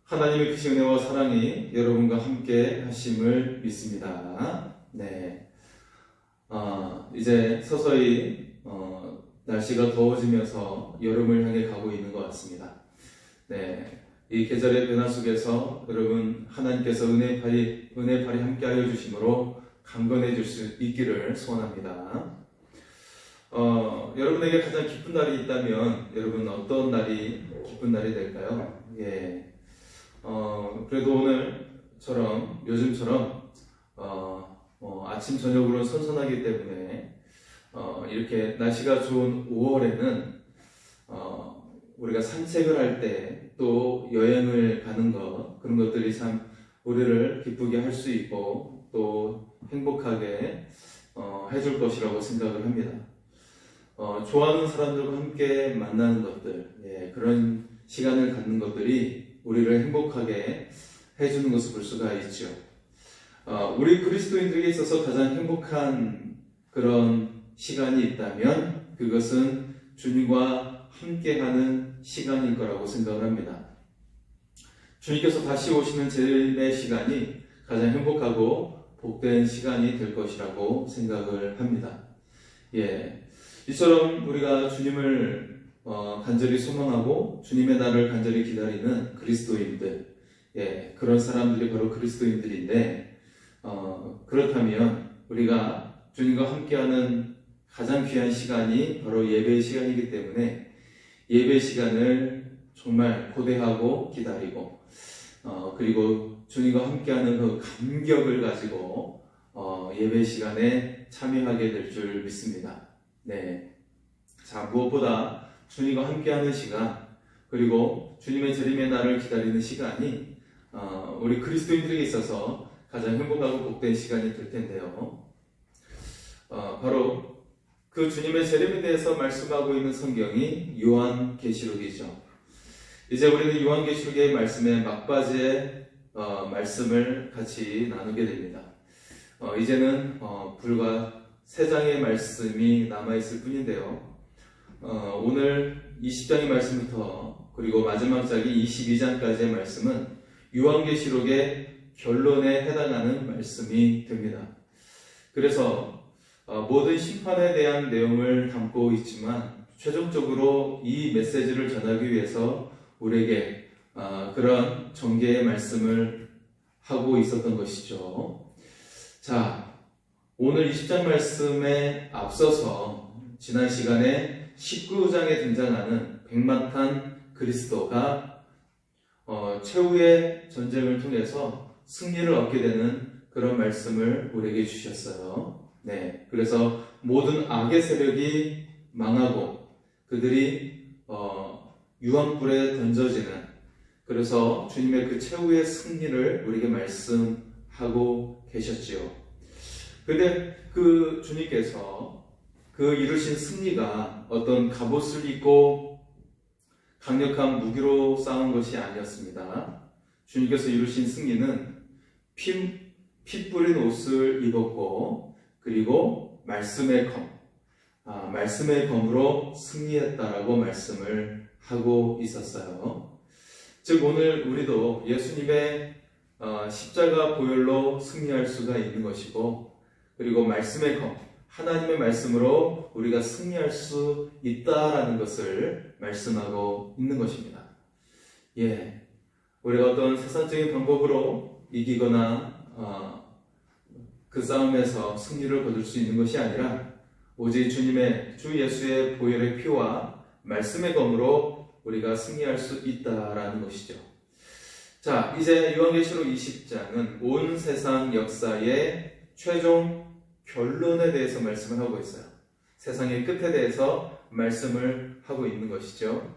하나님의 크신 은혜와 사랑이 여러분과 함께 하심을 믿습니다. 네. 이제 서서히 날씨가 더워지면서 여름을 향해 가고 있는 것 같습니다. 네. 이 계절의 변화 속에서 여러분 하나님께서 은혜팔이 함께하여 주심으로 강건해질 수 있기를 소원합니다. 여러분에게 가장 기쁜 날이 있다면 여러분 어떤 날이 기쁜 날이 될까요? 예. 그래도 오늘처럼 요즘처럼 아침 저녁으로 선선하기 때문에 이렇게 날씨가 좋은 5월에는 우리가 산책을 할 때 또 여행을 가는 것 그런 것들이 참 우리를 기쁘게 할 수 있고 또 행복하게 해줄 것이라고 생각을 합니다. 좋아하는 사람들과 함께 만나는 것들, 예, 그런 시간을 갖는 것들이 우리를 행복하게 해주는 것을 볼 수가 있죠. 우리 그리스도인들에게 있어서 가장 행복한 그런 시간이 있다면 그것은 주님과 함께하는 시간일 거라고 생각을 합니다. 주님께서 다시 오시는 재림의 시간이 가장 행복하고 복된 시간이 될 것이라고 생각을 합니다. 예, 이처럼 우리가 주님을 간절히 소망하고 주님의 날을 간절히 기다리는 그리스도인들, 예, 그런 사람들이 바로 그리스도인들인데 그렇다면 우리가 주님과 함께하는 가장 귀한 시간이 바로 예배의 시간이기 때문에 예배 시간을 정말 고대하고 기다리고 그리고 주님과 함께하는 그 감격을 가지고 예배 시간에 참여하게 될 줄 믿습니다. 네. 자, 무엇보다 주님과 함께하는 시간 그리고 주님의 재림의 날을 기다리는 시간이 우리 그리스도인들에게 있어서 가장 행복하고 복된 시간이 될 텐데요. 바로 그 주님의 재림에 대해서 말씀하고 있는 성경이 요한계시록이죠. 이제 우리는 요한계시록의 말씀의 막바지의 말씀을 같이 나누게 됩니다. 이제는 불과 3장의 말씀이 남아있을 뿐인데요. 오늘 20장의 말씀부터 그리고 마지막 장이 22장까지의 말씀은 요한계시록의 결론에 해당하는 말씀이 됩니다. 그래서 모든 심판에 대한 내용을 담고 있지만 최종적으로 이 메시지를 전하기 위해서 우리에게 그런 전개의 말씀을 하고 있었던 것이죠. 자, 오늘 20장 말씀에 앞서서 지난 시간에 19장에 등장하는 백마탄 그리스도가 최후의 전쟁을 통해서 승리를 얻게 되는 그런 말씀을 우리에게 주셨어요. 네, 그래서 모든 악의 세력이 망하고 그들이 유황불에 던져지는 그래서 주님의 그 최후의 승리를 우리에게 말씀하고 계셨지요. 그런데 그 주님께서 그 이루신 승리가 어떤 갑옷을 입고 강력한 무기로 싸운 것이 아니었습니다. 주님께서 이루신 승리는 피 뿌린 옷을 입었고 그리고 말씀의 검으로 승리했다라고 말씀을 하고 있었어요. 즉 오늘 우리도 예수님의 십자가 보혈로 승리할 수가 있는 것이고 그리고 말씀의 검, 하나님의 말씀으로 우리가 승리할 수 있다라는 것을 말씀하고 있는 것입니다. 예, 우리가 어떤 세상적인 방법으로 이기거나 그 싸움에서 승리를 거둘 수 있는 것이 아니라 오직 주 예수의 보혈의 피와 말씀의 검으로 우리가 승리할 수 있다라는 것이죠. 자, 이제 요한계시록 20장은 온 세상 역사의 최종 결론에 대해서 말씀을 하고 있어요. 세상의 끝에 대해서 말씀을 하고 있는 것이죠.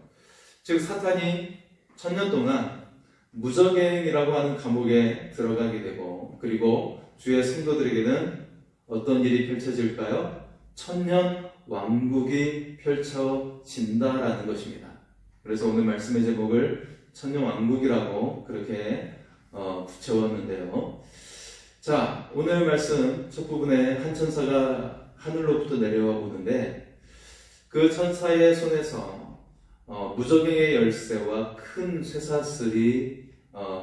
즉 사탄이 1000년 동안 무적행이라고 하는 감옥에 들어가게 되고 그리고 주의 성도들에게는 어떤 일이 펼쳐질까요? 1000년 왕국이 펼쳐진다라는 것입니다. 그래서 오늘 말씀의 제목을 1000년 왕국이라고 그렇게 붙여왔는데요. 자, 오늘 말씀 첫 부분에 한 천사가 하늘로부터 내려와 보는데 그 천사의 손에서 무적행의 열쇠와 큰 쇠사슬이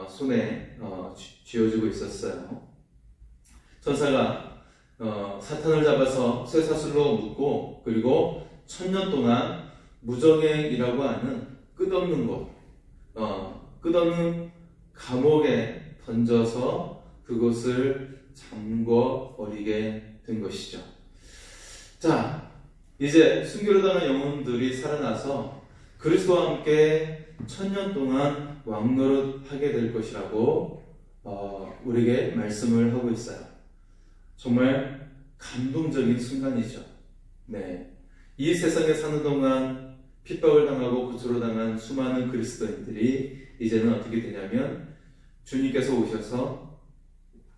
손에 쥐어주고 있었어요. 천사가 사탄을 잡아서 쇠사슬로 묶고 그리고 1000년 동안 무정행이라고 하는 끝없는 곳, 끝없는 감옥에 던져서 그곳을 잠궈 버리게 된 것이죠. 자, 이제 순교로 당한 영혼들이 살아나서 그리스도와 함께 1000년 동안 왕노릇하게 될 것이라고 우리에게 말씀을 하고 있어요. 정말 감동적인 순간이죠. 네, 이 세상에 사는 동안 핍박을 당하고 구초로 당한 수많은 그리스도인들이 이제는 어떻게 되냐면 주님께서 오셔서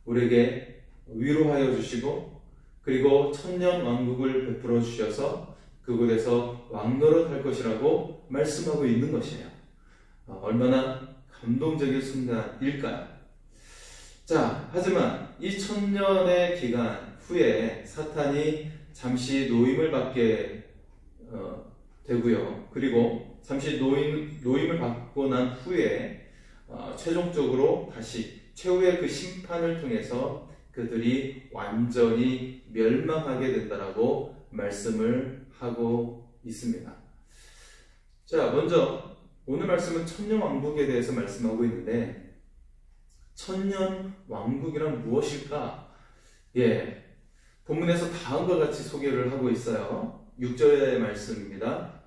우리에게 위로하여 주시고 그리고 1000년 왕국을 베풀어 주셔서 그곳에서 왕노릇할 것이라고 말씀하고 있는 것이에요. 얼마나 감동적인 순간일까요? 자, 하지만 이 1000년의 기간 후에 사탄이 잠시 노임을 받게 되고요. 그리고 잠시 노임을 받고 난 후에 최종적으로 다시 최후의 그 심판을 통해서 그들이 완전히 멸망하게 된다라고 말씀을 하고 있습니다. 자, 먼저 오늘 말씀은 천년왕국에 대해서 말씀하고 있는데 천년왕국이란 무엇일까? 예, 본문에서 다음과 같이 소개를 하고 있어요. 6절의 말씀입니다.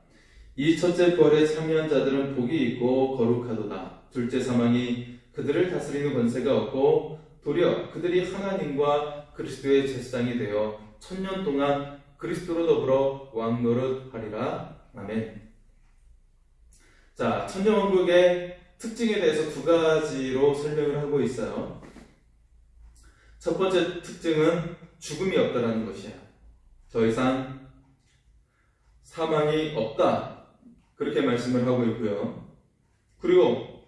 이 첫째 벌에 참여한 자들은 복이 있고 거룩하도다. 둘째 사망이 그들을 다스리는 권세가 없고 도리어 그들이 하나님과 그리스도의 제사장이 되어 1000년 동안 그리스도로 더불어 왕노릇하리라. 아멘. 자, 천년왕국의 특징에 대해서 두 가지로 설명을 하고 있어요. 첫 번째 특징은 죽음이 없다라는 것이에요. 더 이상 사망이 없다, 그렇게 말씀을 하고 있고요. 그리고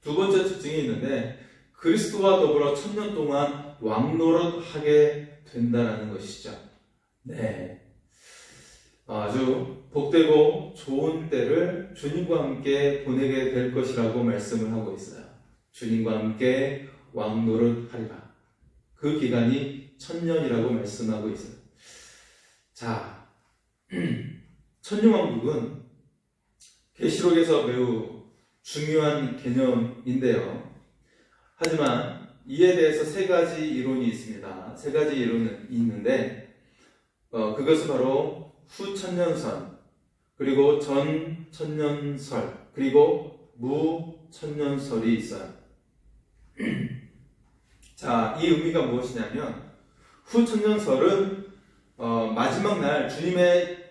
두 번째 특징이 있는데 그리스도와 더불어 1000년 동안 왕노릇하게 된다는 것이죠. 네, 아주 복되고 좋은 때를 주님과 함께 보내게 될 것이라고 말씀을 하고 있어요. 주님과 함께 왕노릇하리라. 그 기간이 1000년이라고 말씀하고 있어요. 자, 천년왕국은 계시록에서 매우 중요한 개념인데요. 하지만 이에 대해서 세 가지 이론이 있습니다. 세 가지 이론은 있는데 그것은 바로 후천년선, 그리고 전천년설, 그리고 무천년설이 있어요. 자, 이 의미가 무엇이냐면 후천년설은 마지막 날 주님의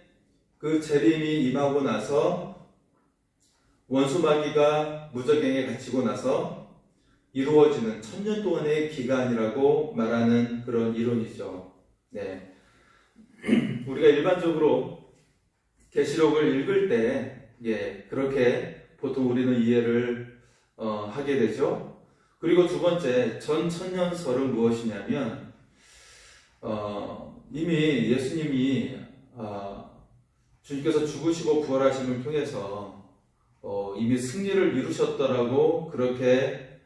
그 재림이 임하고 나서 원수마귀가 무저갱에 갇히고 나서 이루어지는 1000년 동안의 기간이라고 말하는 그런 이론이죠. 네. 우리가 일반적으로 계시록을 읽을 때 그렇게 보통 우리는 이해를 하게 되죠. 그리고 두 번째, 전천년설은 무엇이냐면 이미 예수님이 주님께서 죽으시고 부활하심을 통해서 이미 승리를 이루셨다라고 그렇게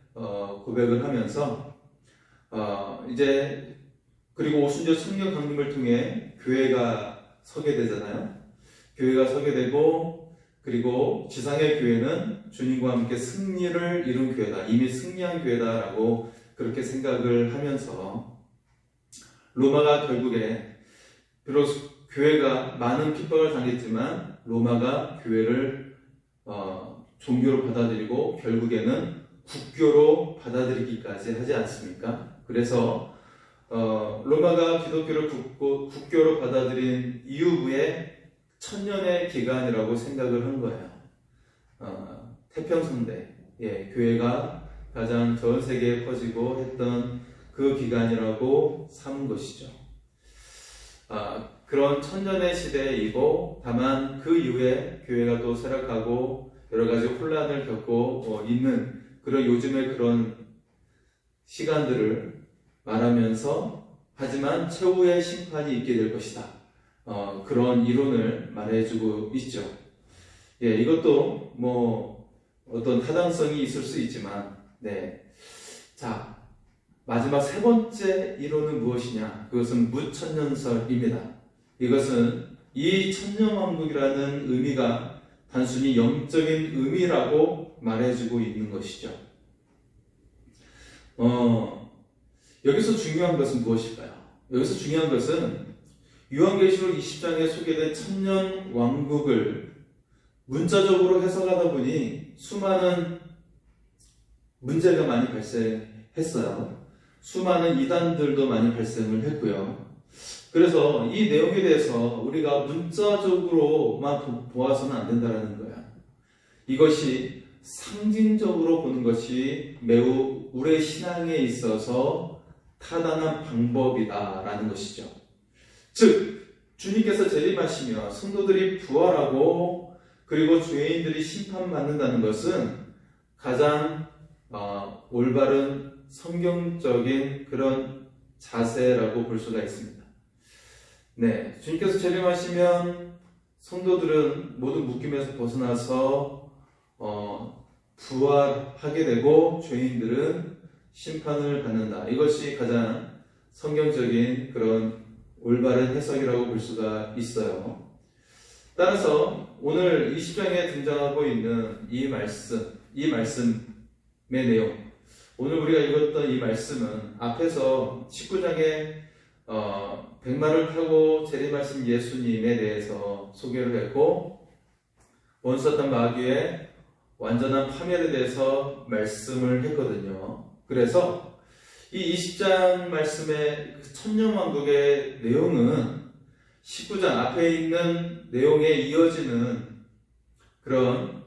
고백을 하면서 이제 그리고 오순절 성령 강림을 통해 교회가 서게 되잖아요. 교회가 서게 되고 그리고 지상의 교회는 주님과 함께 승리를 이룬 교회다, 이미 승리한 교회다라고 그렇게 생각을 하면서 로마가 결국에 비록 교회가 많은 핍박을 당했지만 로마가 교회를 종교로 받아들이고 결국에는 국교로 받아들이기까지 하지 않습니까? 그래서 로마가 기독교를 국교로 받아들인 이후에 1000년의 기간이라고 생각을 한 거예요. 태평성대, 교회가 가장 전 세계에 퍼지고 했던 그 기간이라고 삼은 것이죠. 그런 1000년의 시대이고 다만 그 이후에 교회가 또 쇠락하고 여러 가지 혼란을 겪고 있는 그런 요즘의 그런 시간들을 말하면서 하지만 최후의 심판이 있게 될 것이다, 그런 이론을 말해주고 있죠. 이것도 뭐 어떤 타당성이 있을 수 있지만 네. 자, 마지막 세 번째 이론은 무엇이냐? 그것은 무천년설입니다. 이것은 이 천년왕국이라는 의미가 단순히 영적인 의미라고 말해주고 있는 것이죠. 여기서 중요한 것은 무엇일까요? 여기서 중요한 것은 요한계시록 20장에 소개된 천년왕국을 문자적으로 해석하다 보니 수많은 문제가 많이 발생했어요. 수많은 이단들도 많이 발생을 했고요. 그래서 이 내용에 대해서 우리가 문자적으로만 보아서는 안 된다는 거야. 이것이 상징적으로 보는 것이 매우 우리의 신앙에 있어서 타당한 방법이다라는 것이죠. 즉, 주님께서 재림하시며 성도들이 부활하고 그리고 죄인들이 심판받는다는 것은 가장 올바른 성경적인 그런 자세라고 볼 수가 있습니다. 네, 주님께서 재림하시면 성도들은 모든 묶임에서 벗어나서 부활하게 되고 죄인들은 심판을 받는다. 이것이 가장 성경적인 그런 올바른 해석이라고 볼 수가 있어요. 따라서 오늘 20장에 등장하고 있는 이 말씀의 내용, 오늘 우리가 읽었던 이 말씀은 앞에서 19장에 백마를 타고 재림하신 예수님에 대해서 소개를 했고, 원수 사탄 마귀의 완전한 파멸에 대해서 말씀을 했거든요. 그래서 이 20장 말씀의 천년왕국의 내용은 19장 앞에 있는 내용에 이어지는 그런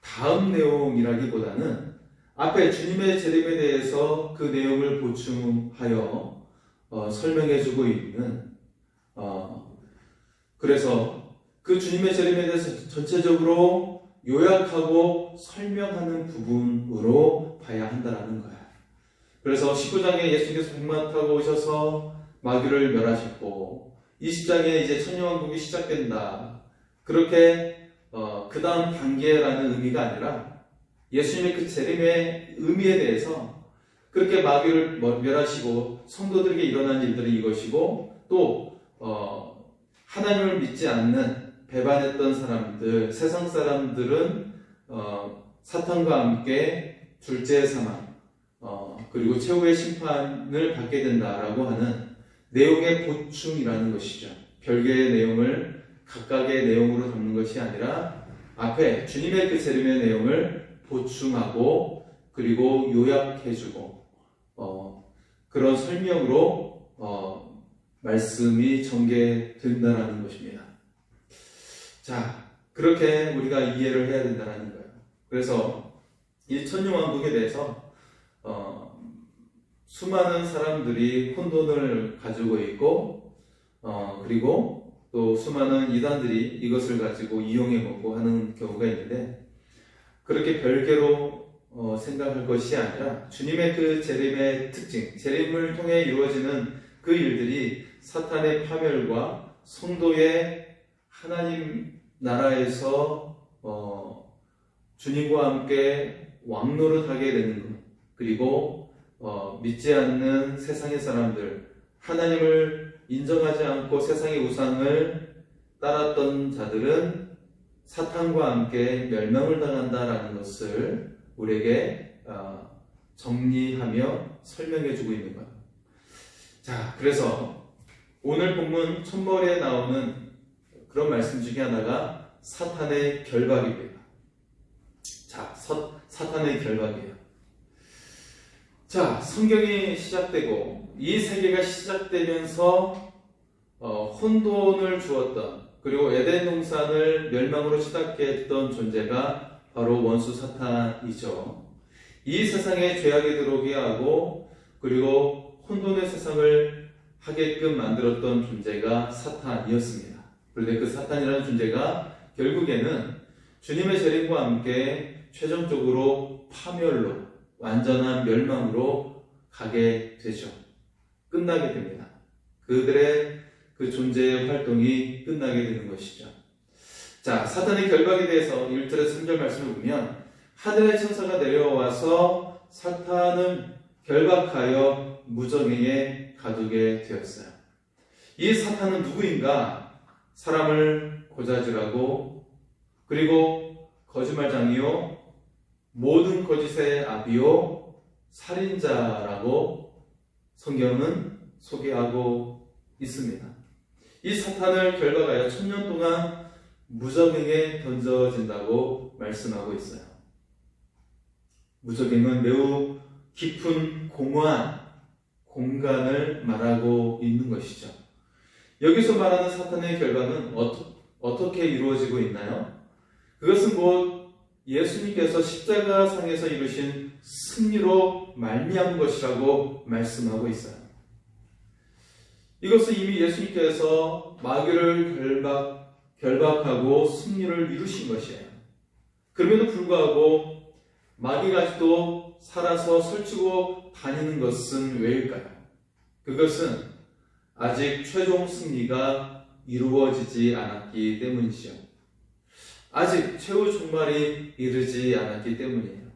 다음 내용이라기보다는 앞에 주님의 재림에 대해서 그 내용을 보충하여 설명해주고 있는 그래서 그 주님의 재림에 대해서 전체적으로 요약하고 설명하는 부분으로 봐야 한다는 거야. 그래서 19장에 예수님께서 백마 타고 오셔서 마귀를 멸하셨고 20장에 이제 천년왕국이 시작된다. 그렇게 그 다음 단계라는 의미가 아니라 예수님의 그 재림의 의미에 대해서 그렇게 마귀를 멸하시고 성도들에게 일어난 일들이 이것이고 또 하나님을 믿지 않는 배반했던 사람들, 세상 사람들은 사탄과 함께 둘째 사망 그리고 최후의 심판을 받게 된다라고 하는 내용의 보충이라는 것이죠. 별개의 내용을 각각의 내용으로 담는 것이 아니라 앞에 주님의 그 재림의 내용을 보충하고 그리고 요약해주고 그런 설명으로 말씀이 전개된다는 것입니다. 자, 그렇게 우리가 이해를 해야 된다는 거예요. 그래서 이 천년왕국에 대해서 수많은 사람들이 혼돈을 가지고 있고 그리고 또 수많은 이단들이 이것을 가지고 이용해 먹고 하는 경우가 있는데 그렇게 별개로 생각할 것이 아니라 주님의 그 재림의 특징, 재림을 통해 이루어지는 그 일들이 사탄의 파멸과 성도의 하나님 나라에서 주님과 함께 왕노릇하게 되는 것, 그리고 믿지 않는 세상의 사람들, 하나님을 인정하지 않고 세상의 우상을 따랐던 자들은 사탄과 함께 멸망을 당한다라는 것을 우리에게 정리하며 설명해주고 있는 거예요. 자, 그래서 오늘 본문 첫머리에 나오는 그런 말씀 중에 하나가 사탄의 결박입니다. 자, 사탄의 결박이에요. 자, 성경이 시작되고 이 세계가 시작되면서 혼돈을 주었던 그리고 에덴 동산을 멸망으로 시작게 했던 존재가 바로 원수 사탄이죠. 이 세상에 죄악이 들어오게 하고 그리고 혼돈의 세상을 하게끔 만들었던 존재가 사탄이었습니다. 그런데 그 사탄이라는 존재가 결국에는 주님의 재림과 함께 최종적으로 파멸로 완전한 멸망으로 가게 되죠. 끝나게 됩니다. 그들의 그 존재의 활동이 끝나게 되는 것이죠. 자, 사탄의 결박에 대해서 1절의 3절 말씀을 보면 하늘의 천사가 내려와서 사탄을 결박하여 무저갱에 가두게 되었어요. 이 사탄은 누구인가? 사람을 고자질하고 그리고 거짓말장이요 모든 거짓의 아비요 살인자라고 성경은 소개하고 있습니다. 이 사탄을 결박하여 1000년 동안 무저갱에 던져진다고 말씀하고 있어요. 무저갱은 매우 깊은 공허한 공간을 말하고 있는 것이죠. 여기서 말하는 사탄의 결박은 어떻게 이루어지고 있나요? 그것은 곧 예수님께서 십자가상에서 이루신 승리로 말미암은 것이라고 말씀하고 있어요. 이것은 이미 예수님께서 마귀를 결박하고 승리를 이루신 것이에요. 그럼에도 불구하고 마귀가 아직도 살아서 설치고 다니는 것은 왜일까요? 그것은 아직 최종 승리가 이루어지지 않았기 때문이죠. 아직 최후 종말이 이르지 않았기 때문이에요.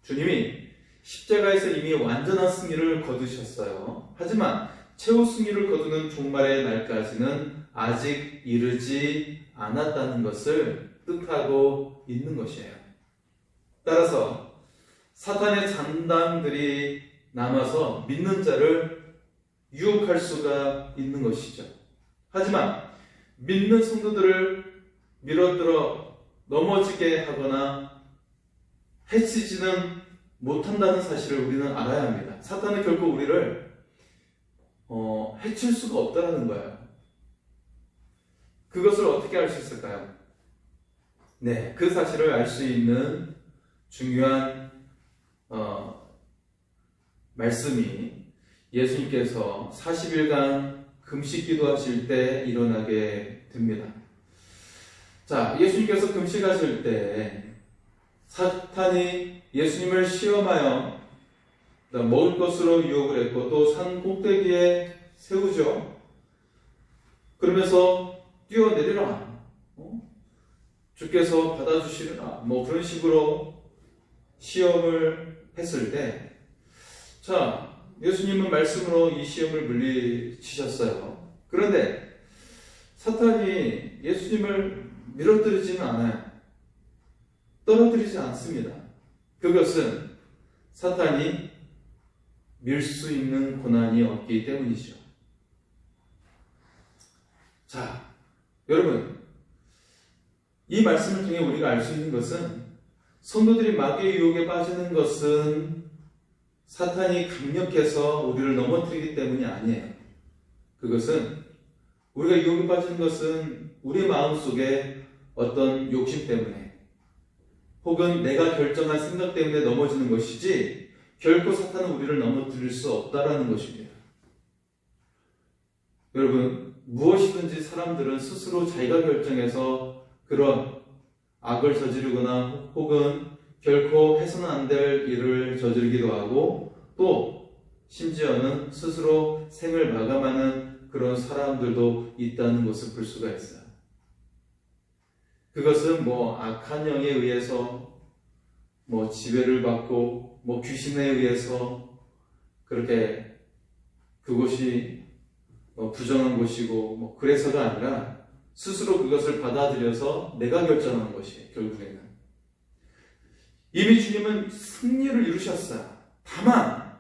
주님이 십자가에서 이미 완전한 승리를 거두셨어요. 하지만 최후 승리를 거두는 종말의 날까지는 아직 이르지 않았다는 것을 뜻하고 있는 것이에요. 따라서 사탄의 잔당들이 남아서 믿는 자를 유혹할 수가 있는 것이죠. 하지만 믿는 성도들을 밀어들어 넘어지게 하거나 해치지는 못한다는 사실을 우리는 알아야 합니다. 사탄은 결코 우리를 해칠 수가 없다는 거예요. 그것을 어떻게 알 수 있을까요? 네, 그 사실을 알 수 있는 중요한 말씀이 예수님께서 40일간 금식 기도하실 때 일어나게 됩니다. 자, 예수님께서 금식하실 때 사탄이 예수님을 시험하여 먹을 것으로 유혹을 했고 또 산 꼭대기에 세우죠. 그러면서 뛰어내리라. 주께서 받아주시리라. 그런 식으로 시험을 했을 때, 자, 예수님은 말씀으로 이 시험을 물리치셨어요. 그런데 사탄이 예수님을 밀어뜨리지는 않아요. 떨어뜨리지 않습니다. 그것은 사탄이 밀 수 있는 고난이 없기 때문이죠. 자, 여러분, 이 말씀을 통해 우리가 알 수 있는 것은 성도들이 마귀의 유혹에 빠지는 것은 사탄이 강력해서 우리를 넘어뜨리기 때문이 아니에요. 그것은 우리가 유혹에 빠지는 것은 우리 마음속에 어떤 욕심 때문에 혹은 내가 결정한 생각 때문에 넘어지는 것이지 결코 사탄은 우리를 넘어뜨릴 수 없다라는 것입니다. 여러분, 무엇이든지 사람들은 스스로 자기가 결정해서 그런 악을 저지르거나 혹은 결코 해서는 안 될 일을 저지르기도 하고 또 심지어는 스스로 생을 마감하는 그런 사람들도 있다는 것을 볼 수가 있어요. 그것은 악한 영에 의해서 지배를 받고 귀신에 의해서 그렇게 그곳이 부정한 곳이고 그래서가 아니라 스스로 그것을 받아들여서 내가 결정하는 것이 결국에는 이미 주님은 승리를 이루셨어요. 다만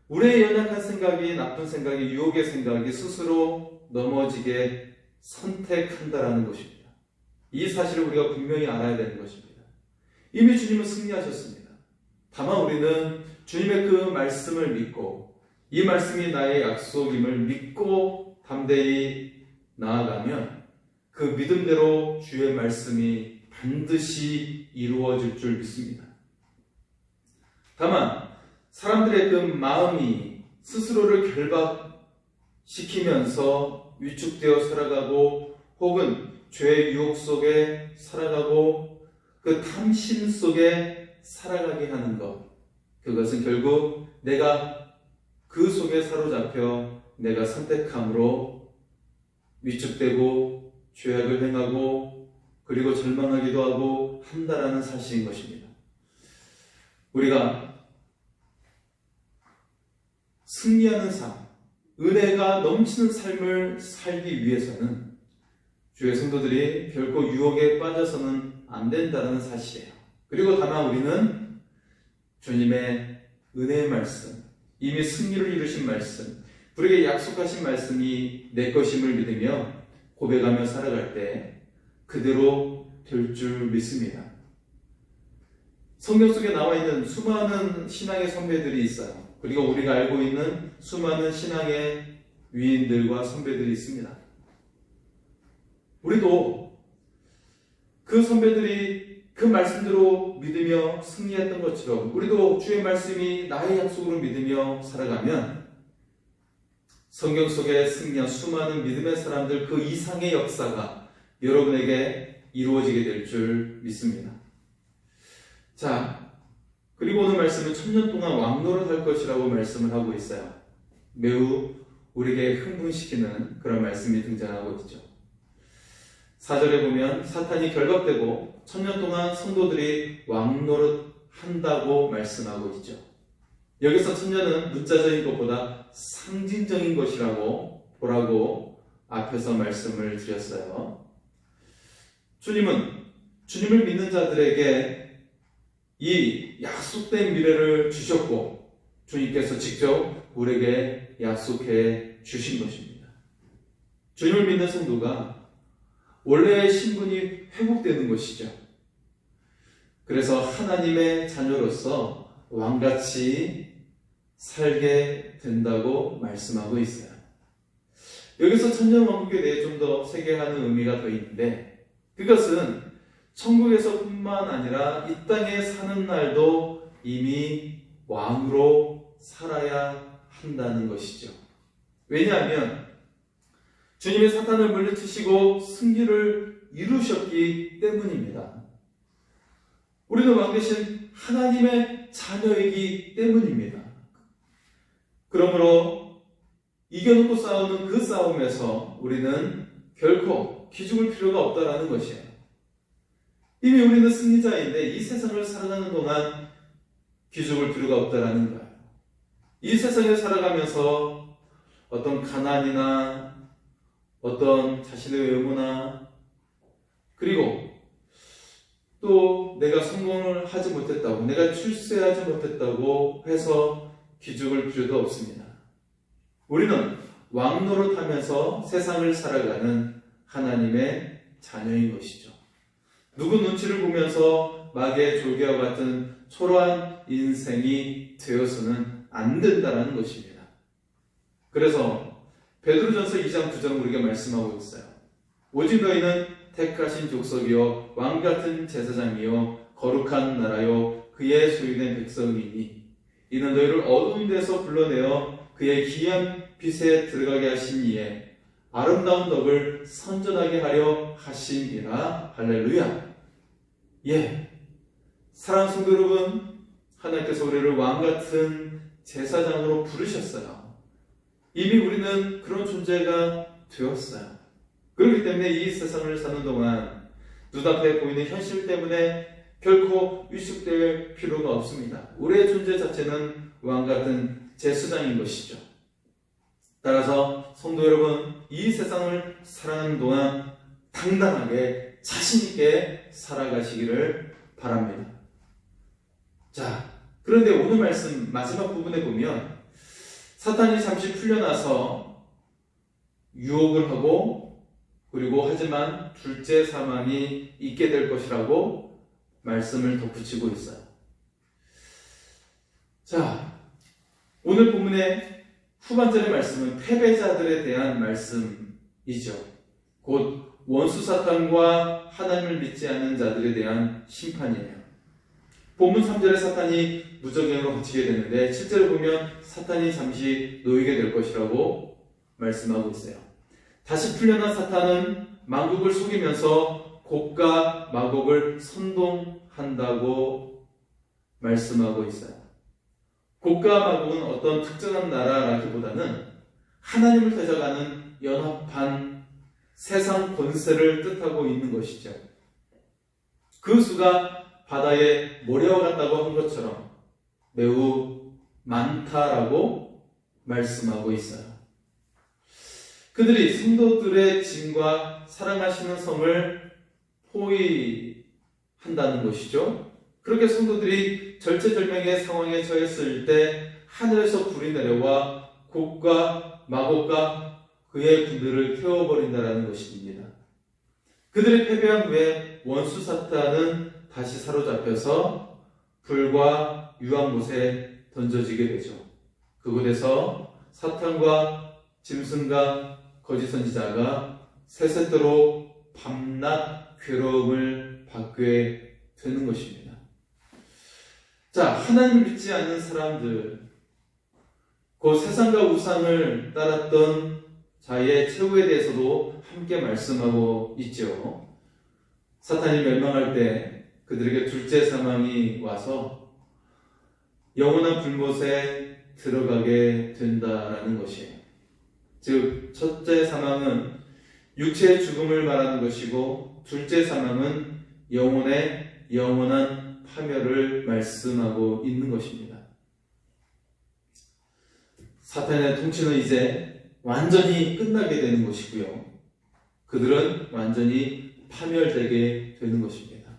우리의 연약한 생각이 나쁜 생각이 유혹의 생각이 스스로 넘어지게 선택한다라는 것입니다. 이 사실을 우리가 분명히 알아야 되는 것입니다. 이미 주님은 승리하셨습니다. 다만 우리는 주님의 그 말씀을 믿고 이 말씀이 나의 약속임을 믿고 담대히 나아가면 그 믿음대로 주의 말씀이 반드시 이루어질 줄 믿습니다. 다만 사람들의 그 마음이 스스로를 결박시키면서 위축되어 살아가고 혹은 죄의 유혹 속에 살아가고 그 탐심 속에 살아가게 하는 것, 그것은 결국 내가 그 속에 사로잡혀 내가 선택함으로 위축되고 죄악을 행하고 그리고 절망하기도 하고 한다라는 사실인 것입니다. 우리가 승리하는 삶, 은혜가 넘치는 삶을 살기 위해서는 주의 성도들이 결코 유혹에 빠져서는 안 된다는 사실이에요. 그리고 다만 우리는 주님의 은혜의 말씀, 이미 승리를 이루신 말씀, 우리에게 약속하신 말씀이 내 것임을 믿으며 고백하며 살아갈 때 그대로 될 줄 믿습니다. 성경 속에 나와 있는 수많은 신앙의 선배들이 있어요. 그리고 우리가 알고 있는 수많은 신앙의 위인들과 선배들이 있습니다. 우리도 그 선배들이 그 말씀대로 믿으며 승리했던 것처럼 우리도 주의 말씀이 나의 약속으로 믿으며 살아가면 성경 속에 승리한 수많은 믿음의 사람들 그 이상의 역사가 여러분에게 이루어지게 될 줄 믿습니다. 자, 그리고 오늘 말씀은 1000년 동안 왕노릇할 것이라고 말씀을 하고 있어요. 매우 우리에게 흥분시키는 그런 말씀이 등장하고 있죠. 4절에 보면 사탄이 결박되고 1000년 동안 성도들이 왕노릇 한다고 말씀하고 있죠. 여기서 1000년은 문자적인 것보다 상징적인 것이라고 보라고 앞에서 말씀을 드렸어요. 주님은 주님을 믿는 자들에게 이 약속된 미래를 주셨고 주님께서 직접 우리에게 약속해 주신 것입니다. 주님을 믿는 성도가 원래의 신분이 회복되는 것이죠. 그래서 하나님의 자녀로서 왕같이 살게 된다고 말씀하고 있어요. 여기서 천년왕국에 대해 좀 더 세계하는 의미가 더 있는데 그것은 천국에서 뿐만 아니라 이 땅에 사는 날도 이미 왕으로 살아야 한다는 것이죠. 왜냐하면 주님이 사탄을 물리치시고 승리를 이루셨기 때문입니다. 우리는 왕 대신 하나님의 자녀이기 때문입니다. 그러므로 이겨놓고 싸우는 그 싸움에서 우리는 결코 기죽을 필요가 없다라는 것이에요. 이미 우리는 승리자인데 이 세상을 살아가는 동안 기죽을 필요가 없다라는 거예요. 이 세상에 살아가면서 어떤 가난이나 어떤 자신의 외모나 그리고 또 내가 성공을 하지 못했다고 내가 출세하지 못했다고 해서 기죽을 필요도 없습니다. 우리는 왕노릇하면서 세상을 살아가는 하나님의 자녀인 것이죠. 누구 눈치를 보면서 마귀의 졸개와 같은 초라한 인생이 되어서는 안 된다는 것입니다. 그래서 베드로전서 2장 9절은 우리에게 말씀하고 있어요. 오직 너희는 택하신 족속이요 왕같은 제사장이요 거룩한 나라요 그의 소유된 백성이니 이는 너희를 어두운 데서 불러내어 그의 기이한 빛에 들어가게 하신 이에 아름다운 덕을 선전하게 하려 하심이라. 할렐루야. 예, 사랑하는 성도 여러분, 하나님께서 우리를 왕같은 제사장으로 부르셨어요. 이미 우리는 그런 존재가 되었어요. 그렇기 때문에 이 세상을 사는 동안 눈앞에 보이는 현실 때문에 결코 위축될 필요가 없습니다. 우리의 존재 자체는 왕같은 제사장인 것이죠. 따라서 성도 여러분, 이 세상을 살아가는 동안 당당하게 자신있게 살아가시기를 바랍니다. 자, 그런데 오늘 말씀 마지막 부분에 보면 사탄이 잠시 풀려나서 유혹을 하고 그리고 하지만 둘째 사망이 있게 될 것이라고 말씀을 덧붙이고 있어요. 자, 오늘 본문의 후반절의 말씀은 패배자들에 대한 말씀이죠. 곧 원수 사탄과 하나님을 믿지 않는 자들에 대한 심판이에요. 본문 3절에 사탄이 무적행으로 갇히게 되는데 7절을 보면 사탄이 잠시 놓이게 될 것이라고 말씀하고 있어요. 다시 풀려난 사탄은 만국을 속이면서 곡과 마곡을 선동한다고 말씀하고 있어요. 곡과 마곡은 어떤 특정한 나라라기보다는 하나님을 대적하는 연합한 세상 권세를 뜻하고 있는 것이죠. 그 수가 바다에 모래와 같다고 한 것처럼 매우 많다라고 말씀하고 있어요. 그들이 성도들의 짐과 사랑하시는 성을 포위한다는 것이죠. 그렇게 성도들이 절체절명의 상황에 처했을 때 하늘에서 불이 내려와 곡과 마곡과 그의 군대를 태워버린다는 것입니다. 그들이 패배한 후에 원수 사탄은 다시 사로잡혀서 불과 유황 못에 던져지게 되죠. 그곳에서 사탄과 짐승과 거짓 선지자가 세세토록 밤낮 괴로움을 받게 되는 것입니다. 자, 하나님을 믿지 않는 사람들, 그 세상과 우상을 따랐던 자의 최후에 대해서도 함께 말씀하고 있죠. 사탄이 멸망할 때 그들에게 둘째 사망이 와서 영원한 불못에 들어가게 된다라는 것이에요. 즉, 첫째 사망은 육체의 죽음을 말하는 것이고, 둘째 사망은 영혼의 영원한 파멸을 말씀하고 있는 것입니다. 사탄의 통치는 이제 완전히 끝나게 되는 것이고요. 그들은 완전히 파멸되게 되는 것입니다.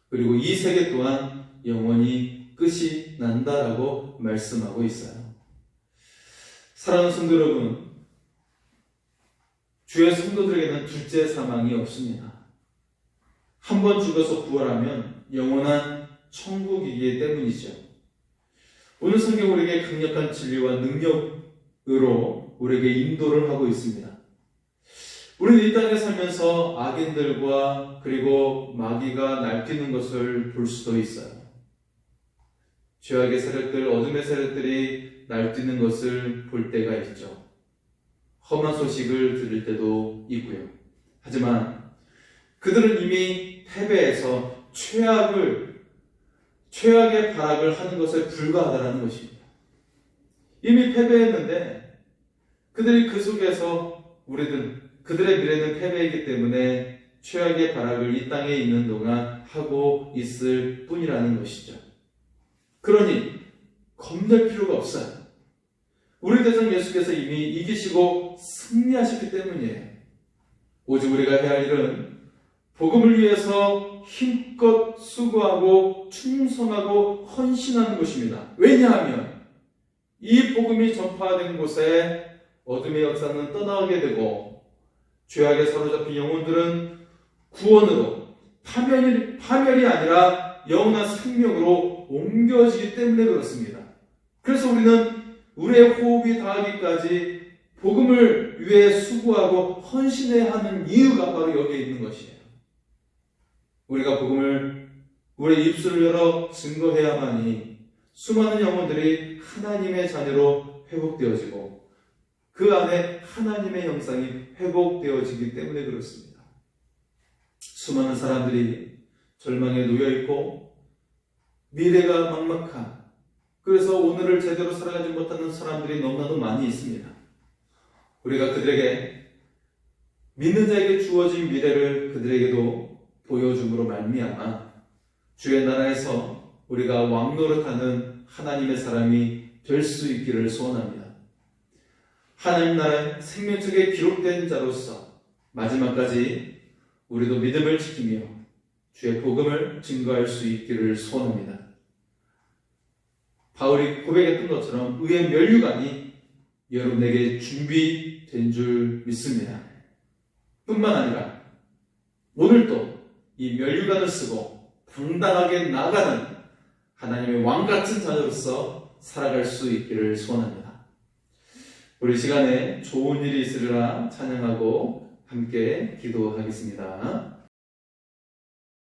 그리고 이 세계 또한 영원히 끝이 난다라고 말씀하고 있어요. 사랑하는 성도 여러분, 주의 성도들에게는 둘째 사망이 없습니다. 한 번 죽어서 부활하면 영원한 천국이기 때문이죠. 오늘 성경 우리에게 강력한 진리와 능력으로 우리에게 인도를 하고 있습니다. 우리는 이 땅에 살면서 악인들과 그리고 마귀가 날뛰는 것을 볼 수도 있어요. 죄악의 세력들, 어둠의 세력들이 날뛰는 것을 볼 때가 있죠. 험한 소식을 들을 때도 있고요. 하지만 그들은 이미 패배해서 최악의 발악을 하는 것에 불과하다는 것입니다. 이미 패배했는데 그들이 그 속에서 그들의 미래는 패배이기 때문에 최악의 발악을 이 땅에 있는 동안 하고 있을 뿐이라는 것이죠. 그러니 겁낼 필요가 없어요. 우리 대장 예수께서 이미 이기시고 승리하셨기 때문이에요. 오직 우리가 해야 할 일은 복음을 위해서 힘껏 수고하고 충성하고 헌신하는 것입니다. 왜냐하면 이 복음이 전파된 곳에 어둠의 역사는 떠나게 되고 죄악에 사로잡힌 영혼들은 구원으로 파멸이 아니라 영원한 생명으로 옮겨지기 때문에 그렇습니다. 그래서 우리는 우리의 호흡이 닿기까지 복음을 위해 수고하고 헌신해야 하는 이유가 바로 여기에 있는 것이에요. 우리가 복음을 우리의 입술을 열어 증거해야만이 수많은 영혼들이 하나님의 자녀로 회복되어지고 그 안에 하나님의 형상이 회복되어지기 때문에 그렇습니다. 수많은 사람들이 절망에 놓여있고 미래가 막막한, 그래서 오늘을 제대로 살아가지 못하는 사람들이 너무나도 많이 있습니다. 우리가 그들에게 믿는 자에게 주어진 미래를 그들에게도 보여줌으로 말미암아 주의 나라에서 우리가 왕노릇하는 하나님의 사람이 될 수 있기를 소원합니다. 하나님 나라의 생명책에 기록된 자로서 마지막까지 우리도 믿음을 지키며 주의 복음을 증거할 수 있기를 소원합니다. 바울이 고백했던 것처럼 의의 면류관이 여러분에게 준비된 줄 믿습니다. 뿐만 아니라 오늘도 이 면류관을 쓰고 당당하게 나아가는 하나님의 왕같은 자녀로서 살아갈 수 있기를 소원합니다. 우리 시간에 좋은 일이 있으리라 찬양하고 함께 기도하겠습니다.